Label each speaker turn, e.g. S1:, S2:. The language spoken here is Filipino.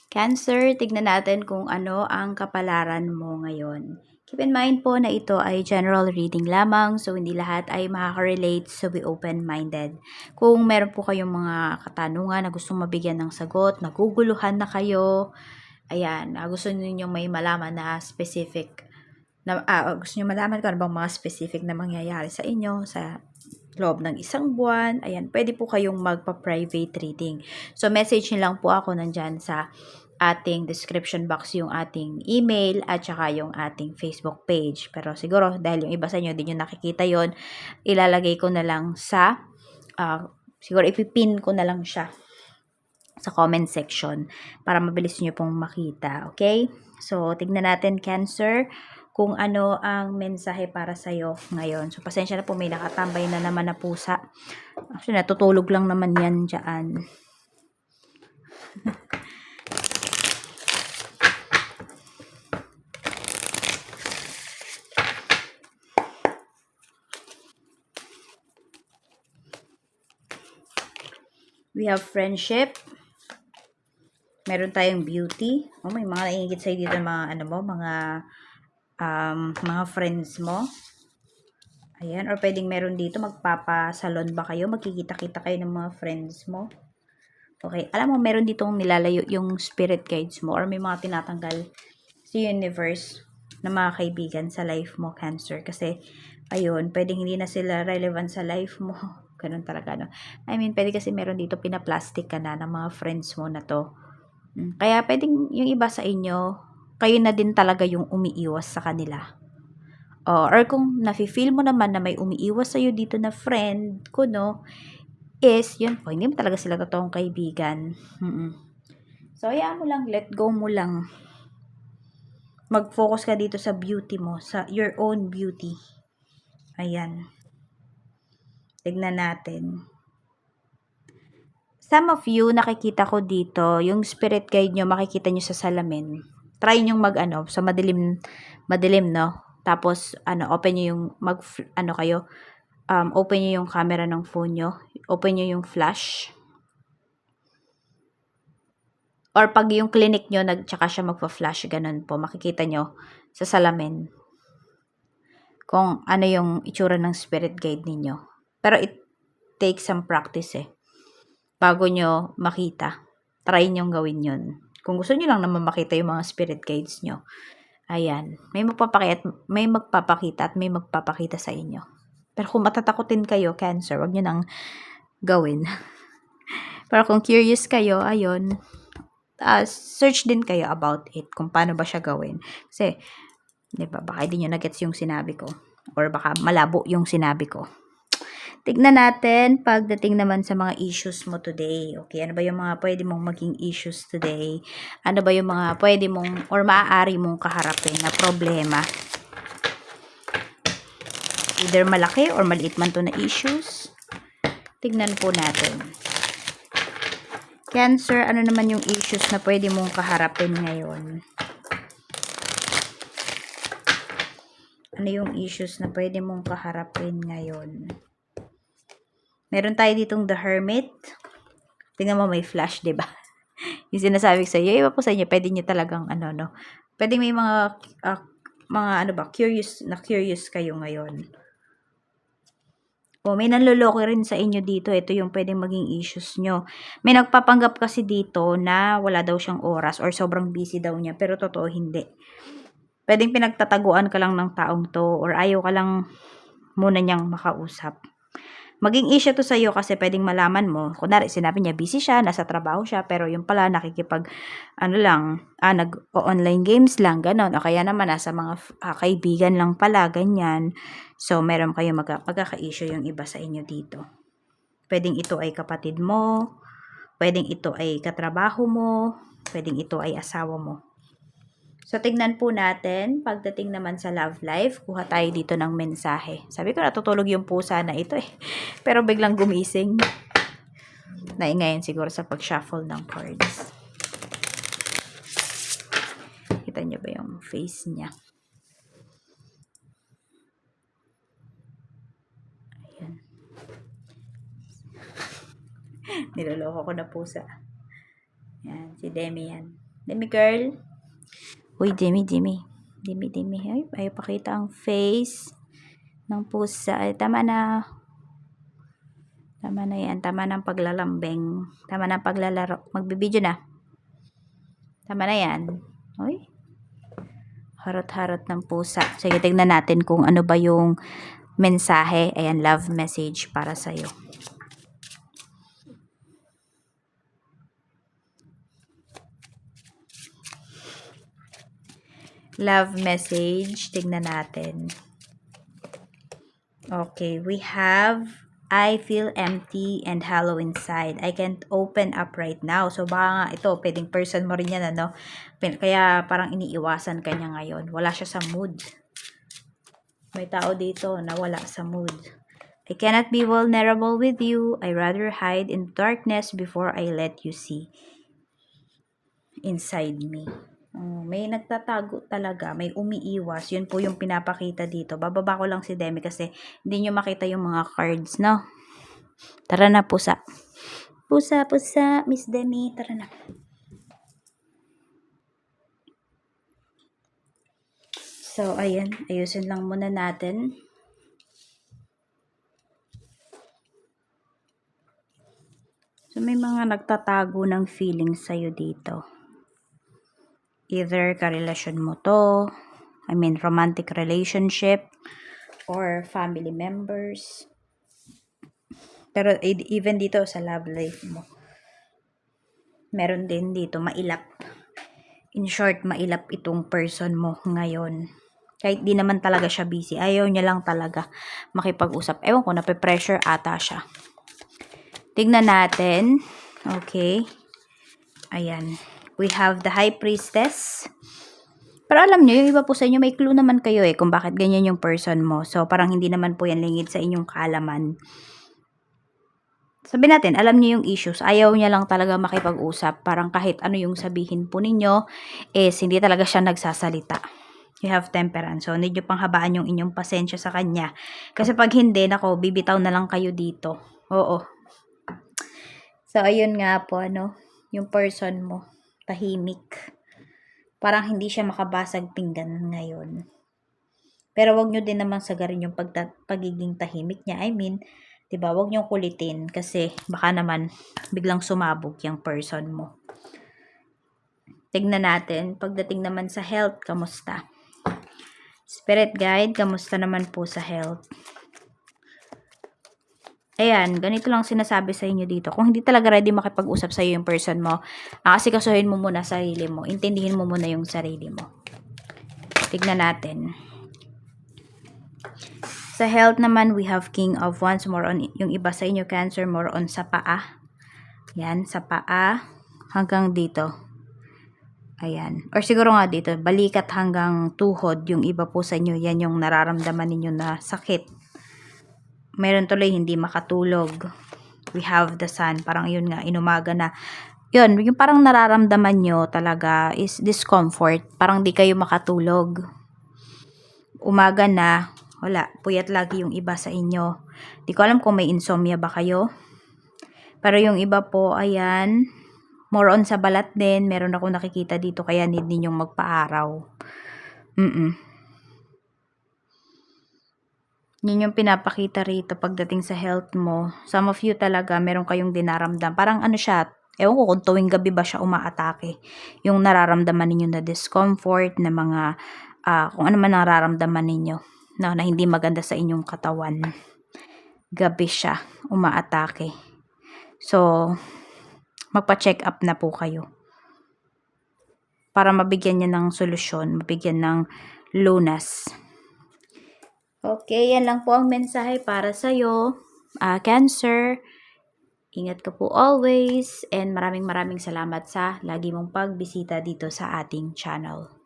S1: Cancer, tignan natin kung ano ang kapalaran mo ngayon. Keep in mind po na ito ay general reading lamang, so hindi lahat ay makaka-relate, so be open-minded. Kung meron po kayong mga katanungan na gustong mabigyan ng sagot, naguguluhan na kayo, ayan, gusto niyo may malaman na specific, gusto niyo malaman kung ano bang mga specific na mangyayari sa inyo, sa loob ng isang buwan, ayan, pwede po kayong magpa-private reading. So, message niyo lang po ako nandyan sa ating description box yung ating email at saka yung ating Facebook page. Pero siguro, dahil yung iba sa inyo, hindi nyo nakikita yon, ilalagay ko na lang sa, siguro ipipin ko na lang siya sa comment section para mabilis nyo pong makita. Okay? So, tignan natin, Cancer, kung ano ang mensahe para sa'yo ngayon. So, pasensya na po, may nakatambay na naman na pusa. Actually, natutulog lang naman yan dyan. We have friendship. Meron tayong beauty. Oh, may mga naiingit sa'yo dito mga ano mo, mga friends mo. Ayan, or pwedeng meron dito magpapasalon ba kayo, magkikita-kita kayo ng mga friends mo. Okay, alam mo meron ditong nilalayo yung spirit guides mo or may mga tinatanggal si universe na mga kaibigan sa life mo, Cancer. Kasi, ayun, pwedeng hindi na sila relevant sa life mo. Ganun talaga, no? I mean, pwede kasi meron dito pinaplastic ka na ng mga friends mo na to. Kaya pwedeng yung iba sa inyo, kayo na din talaga yung umiiwas sa kanila. Or kung nafe-feel mo naman na may umiiwas sa'yo dito na friend ko, no, is, yun po, hindi mo talaga sila totoong kaibigan. So, hayaan mo lang, let go mo lang. Mag-focus ka dito sa beauty mo, sa your own beauty. Ayan. Tignan natin. Some of you, nakikita ko dito, yung spirit guide nyo, makikita nyo sa salamin. Try nyo sa madilim, no? Tapos, open nyo yung, open nyo yung camera ng phone nyo. Open nyo yung flash. Or pag yung clinic nyo, tsaka siya magpa-flash, ganun po, makikita nyo sa salamin kung ano yung itsura ng spirit guide ninyo. Pero it takes some practice bago nyo makita. Try nyong gawin yun. Kung gusto nyo lang naman makita yung mga spirit guides nyo. Ayan. May magpapakita at may magpapakita sa inyo. Pero kung matatakotin kayo, Cancer, wag nyo nang gawin. Pero kung curious kayo, ayun, search din kayo about it, kung paano ba siya gawin. Kasi, di ba, baka hindi nyo na-gets yung sinabi ko. Or baka malabo yung sinabi ko. Tignan natin pagdating naman sa mga issues mo today. Okay, ano ba yung mga pwede mong maging issues today? Ano ba yung mga pwede mong or maaari mong kaharapin na problema? Either malaki or maliit man to na issues. Tignan po natin. Cancer, ano naman yung issues na pwede mong kaharapin ngayon? Ano yung issues na pwede mong kaharapin ngayon? Meron tayo ditong The Hermit. Tingnan mo, may flash, diba? Yung sinasabi ko sa iyo, iba po sa inyo, pwede nyo talagang, pwede may mga curious kayo ngayon. O, may nanloloko rin sa inyo dito. Ito yung pwedeng maging issues nyo. May nagpapanggap kasi dito na wala daw siyang oras or sobrang busy daw niya, pero totoo hindi. Pwedeng pinagtataguan ka lang ng taong to or ayaw ka lang muna niyang makausap. Maging issue to sa'yo kasi pwedeng malaman mo. Kunwari, sinabi niya, busy siya, nasa trabaho siya, pero yung pala, nag-online games lang, ganon. O kaya naman, nasa mga kaibigan lang pala, ganyan. So, meron kayo magkaka-issue yung iba sa inyo dito. Pwedeng ito ay kapatid mo, pwedeng ito ay katrabaho mo, pwedeng ito ay asawa mo. So, tignan po natin, pagdating naman sa love life, kuha tayo dito ng mensahe. Sabi ko, natutulog yung pusa na ito Pero biglang gumising. Naingayon siguro sa pag-shuffle ng cards. Kita niyo ba yung face niya? Ayan. Niloloko ko na pusa. Yan, si Demi yan. Demi girl. Uy, Demi. Ay, ayaw pakita ang face ng pusa. Ay, tama na. Tama na yan. Tama na ang paglalambing. Tama na ang paglalaro. Magbibideo na. Tama na yan. Uy. Harot-harot ng pusa. Sige, tignan natin kung ano ba yung mensahe. Ayan, love message para sa'yo. Love message. Tignan natin. Okay, we have, I feel empty and hollow inside. I can't open up right now. So, baka nga ito, pwedeng person mo rin yan, ano? Kaya parang iniiwasan ka niya ngayon. Wala siya sa mood. May tao dito na wala sa mood. I cannot be vulnerable with you. I rather hide in darkness before I let you see inside me. May nagtatago talaga, may umiiwas. Yun po yung pinapakita dito. Bababa ko lang si Demi kasi hindi nyo makita yung mga cards, no? Tara na, pusa. Pusa, Miss Demi, tara na. So, ayan. Ayusin lang muna natin. So, may mga nagtatago ng feelings sa'yo dito. Either karelasyon mo to, romantic relationship, or family members. Pero even dito sa love life mo, meron din dito mailap. In short, mailap itong person mo ngayon. Kahit di naman talaga siya busy, ayaw niya lang talaga makipag-usap. Ewan ko, nape-pressure ata siya. Tignan natin. Okay. Ayan. We have the High Priestess. Pero alam nyo, yung iba po sa inyo, may clue naman kayo kung bakit ganyan yung person mo. So, parang hindi naman po yan lingid sa inyong kaalaman. Sabihin natin, alam niyo yung issues. Ayaw niya lang talaga makipag-usap. Parang kahit ano yung sabihin po ninyo, hindi talaga siya nagsasalita. You have temperance. So, need nyo pang habaan yung inyong pasensya sa kanya. Kasi pag hindi, nako, bibitaw na lang kayo dito. Oo. So, ayun nga po, yung person mo, tahimik. Parang hindi siya makabasag pinggan ngayon. Pero wag nyo din naman sagarin yung pagiging tahimik niya. Diba, wag nyo kulitin kasi baka naman biglang sumabog yung person mo. Tignan natin, pagdating naman sa health, kamusta? Spirit guide, kamusta naman po sa health? Ayan, ganito lang sinasabi sa inyo dito. Kung hindi talaga ready makipag-usap sa iyo yung person mo, asikasuhin mo muna sarili mo. Intindihin mo muna yung sarili mo. Tignan natin. Sa health naman, we have King of Wands, more on yung iba sa inyo, Cancer, more on sa paa. Yan, sa paa hanggang dito. Ayan. Or siguro nga dito, balikat hanggang tuhod, yung iba po sa inyo, yan yung nararamdaman ninyo na sakit. Meron tuloy hindi makatulog. We have the Sun, parang yun nga, inumaga na. Yun, yung parang nararamdaman nyo talaga is discomfort. Parang di kayo makatulog. Umaga na, wala, puyat lagi yung iba sa inyo. Di ko alam kung may insomnia ba kayo. Pero yung iba po, ayan, more on sa balat din. Meron ako nakikita dito, kaya need ninyong magpa-araw. Yun yung pinapakita rito pagdating sa health mo. Some of you talaga, meron kayong dinaramdam. Parang ano siya, ewan ko kung tuwing gabi ba siya umaatake. Yung nararamdaman ninyo na discomfort, na mga, kung ano man nararamdaman ninyo, na hindi maganda sa inyong katawan. Gabi siya umaatake. So, magpa-check up na po kayo. Para mabigyan niya ng solusyon, mabigyan ng lunas. Okay, yan lang po ang mensahe para sa'yo, Cancer. Ingat ka po always, and maraming salamat sa lagi mong pagbisita dito sa ating channel.